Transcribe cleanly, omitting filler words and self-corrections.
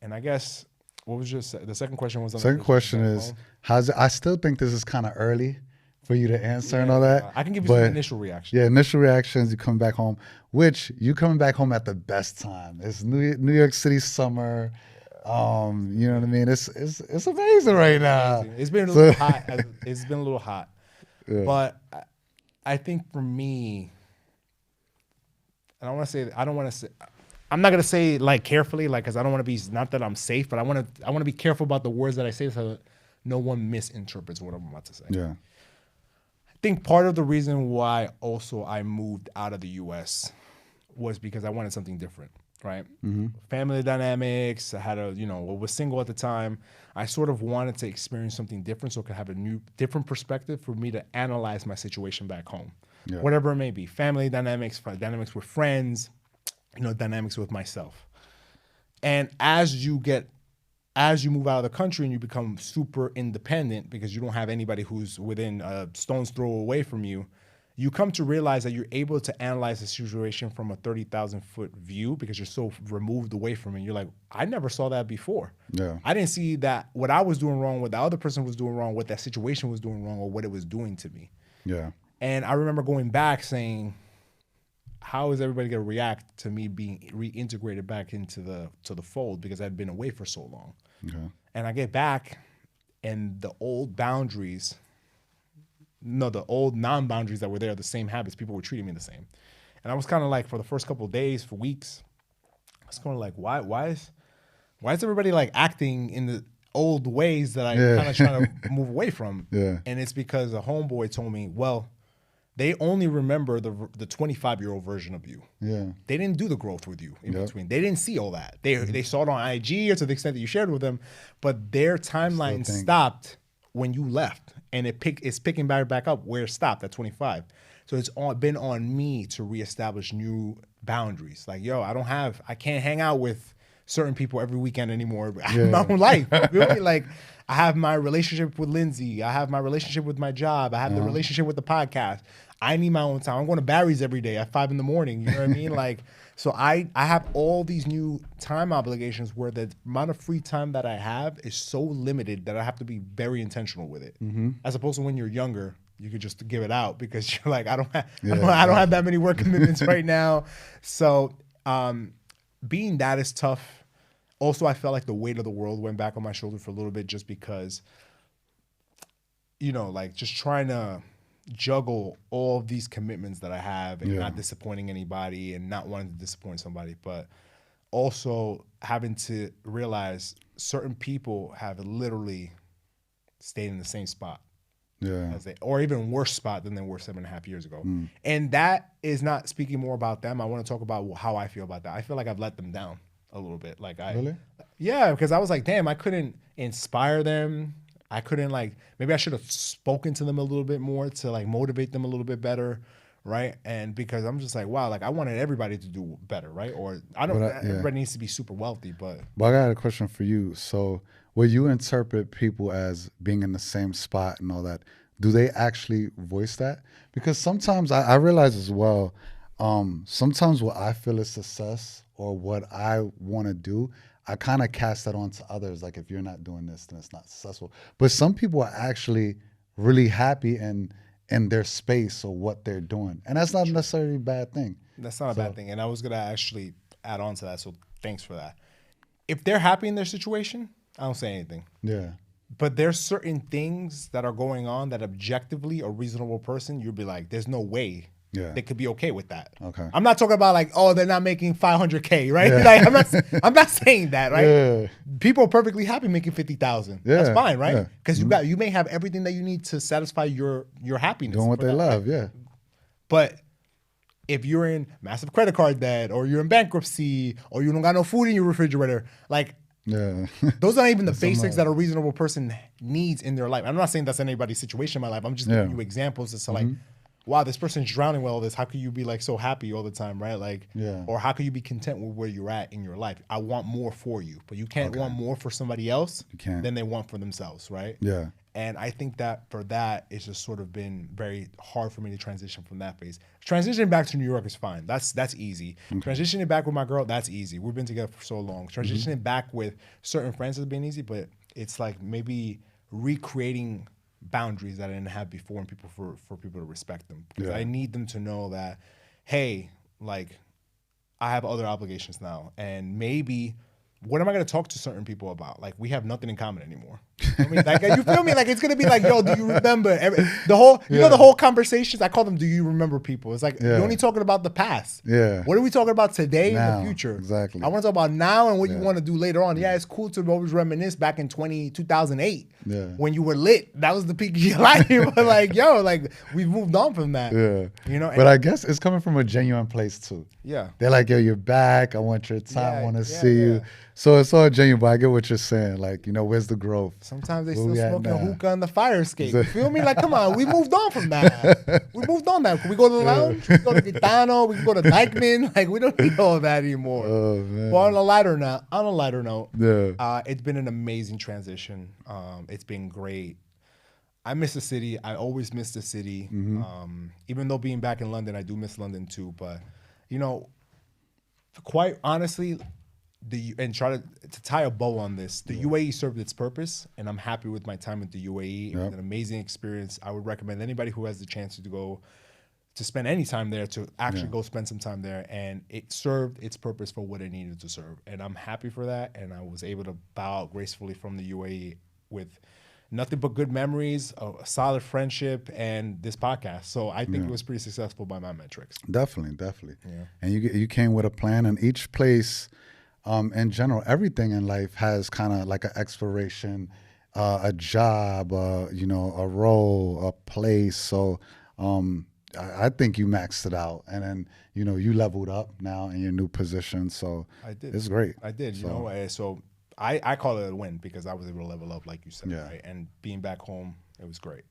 And I guess what was the second question was on Second question is, how's it? I still think this is kind of early for you to answer and all that. I can give you some initial reactions. Yeah, initial reactions. You come back home, which you coming back home at the best time. It's New York City summer. You know what I mean? It's amazing right now. It's been a little hot. It's been a little hot. Yeah. But I think for me, and I'm not gonna say like carefully, like, because I don't want to be, not that I'm safe, but I want to be careful about the words that I say so that no one misinterprets what I'm about to say. Yeah. I think part of the reason why also I moved out of the U.S. was because I wanted something different, right? Mm-hmm. Family dynamics. I had was single at the time. I sort of wanted to experience something different so I could have a different perspective for me to analyze my situation back home. Yeah. Whatever it may be. Family dynamics with friends, dynamics with myself. And as you move out of the country and you become super independent because you don't have anybody who's within a stone's throw away from you, you come to realize that you're able to analyze the situation from a 30,000-foot view because you're so removed away from it. You're like, I never saw that before. Yeah. I didn't see that what I was doing wrong, what the other person was doing wrong, what that situation was doing wrong, or what it was doing to me. Yeah. And I remember going back saying, how is everybody going to react to me being reintegrated back into the fold because I'd been away for so long? Okay. And I get back, and the old non-boundaries that were there, the same habits, people were treating me the same. And I was kind of like, for the first couple of days, for weeks, I was kind of like, why is everybody like acting in the old ways that I'm kind of trying to move away from? Yeah. And it's because a homeboy told me, well, they only remember the 25-year-old version of you. Yeah. They didn't do the growth with you in between. They didn't see all that. They saw it on IG or to the extent that you shared with them, but their timeline stopped when you left, and it's picking back up where it stopped at 25. So it's been on me to reestablish new boundaries. Like, yo, I can't hang out with certain people every weekend anymore. I have my own life. Really? Like, I have my relationship with Lindsay. I have my relationship with my job. I have the relationship with the podcast. I need my own time. I'm going to Barry's every day at 5 a.m. You know what I mean? Like, so I have all these new time obligations where the amount of free time that I have is so limited that I have to be very intentional with it. Mm-hmm. As opposed to when you're younger, you could just give it out because you're like, I don't have that many work commitments right now. So being that is tough. Also, I felt like the weight of the world went back on my shoulder for a little bit just because, like just trying to juggle all of these commitments that I have and not disappointing anybody and not wanting to disappoint somebody, but also having to realize certain people have literally stayed in the same spot. Yeah. Or even worse spot than they were 7.5 years ago. And that is not speaking more about them. I want to talk about how I feel about that. I feel like I've let them down a little bit. Really? Yeah, because I was like, damn, I couldn't inspire them. I couldn't maybe I should have spoken to them a little bit more to motivate them a little bit better, right? And because I'm just like, wow, I wanted everybody to do better, right? Or everybody needs to be super wealthy, but I got a question for you. So will you interpret people as being in the same spot and all that? Do they actually voice that? Because sometimes I realize as well, sometimes what I feel is success or what I want to do, I kind of cast that onto others. Like, if you're not doing this, then it's not successful. But some people are actually really happy in their space or what they're doing. And that's not necessarily a bad thing. That's not a bad thing. And I was going to actually add on to that. So thanks for that. If they're happy in their situation, I don't say anything. Yeah. But there's certain things that are going on that objectively a reasonable person, you'd be like, there's no way they could be okay with that. Okay. I'm not talking about they're not making $500K, right? Yeah. I'm not saying that, right? Yeah. People are perfectly happy making $50,000. Yeah. That's fine, right? Because you may have everything that you need to satisfy your happiness. Doing what they love, right? But if you're in massive credit card debt, or you're in bankruptcy, or you don't got no food in your refrigerator, those aren't even the basics that a reasonable person needs in their life. I'm not saying that's anybody's situation in my life. I'm just giving you examples as to wow, this person's drowning with all this. How could you be so happy all the time, right? Or how could you be content with where you're at in your life? I want more for you, but you can't want more for somebody else than they want for themselves, right? Yeah. And I think that for that, it's just sort of been very hard for me to transition from that phase. Transitioning back to New York is fine. That's easy. Transitioning back with my girl, that's easy. We've been together for so long. Transitioning back with certain friends has been easy, but it's like maybe recreating boundaries that I didn't have before, and people for people to respect them. Because I need them to know that, hey, like, I have other obligations now, and maybe what am I going to talk to certain people about? Like, we have nothing in common anymore. I mean, like, you feel me? Like, it's going to be like, yo, do you remember the whole, you know, the whole conversations? I call them, do you remember people? It's like, you're only talking about the past. Yeah. What are we talking about today Now, and the future? exactly. I want to talk about now and what you want to do later on. Yeah, it's cool to always reminisce back in 2008 when you were lit. That was the peak of your life. But like, yo, like, we've moved on from that. Yeah. You know? But I guess it's coming from a genuine place too. Yeah. They're like, yo, you're back. I want your time. I want to see you. Yeah. So it's all genuine, but I get what you're saying. Like, you know, where's the growth? Sometimes they still smoking a hookah on the fire escape. You feel me? Like, come on, we moved on from that. We moved on that. Can we go to the lounge? We can go to Gitano. We can go to Dykeman. Like, we don't need all that anymore. Oh, man. But on a lighter note, Yeah. it's been an amazing transition. It's been great. I miss the city. I always miss the city. Even though being back in London, I do miss London too. But, you know, quite honestly, and try to tie a bow on this, the UAE served its purpose, and I'm happy with my time at the UAE. It was an amazing experience. I would recommend anybody who has the chance to go to spend any time there to actually go spend some time there, and it served its purpose for what it needed to serve. And I'm happy for that, and I was able to bow out gracefully from the UAE with nothing but good memories, a solid friendship, and this podcast. So I think it was pretty successful by my metrics. Definitely. Yeah. And you came with a plan, and each place, in general, everything in life has kind of like an expiration, a job, you know, a role, a place. So I think you maxed it out, and then, you know, you leveled up now in your new position. So I did. It's great. I did. You know, so I call it a win because I was able to level up, like you said, Yeah. right? And being back home, it was great.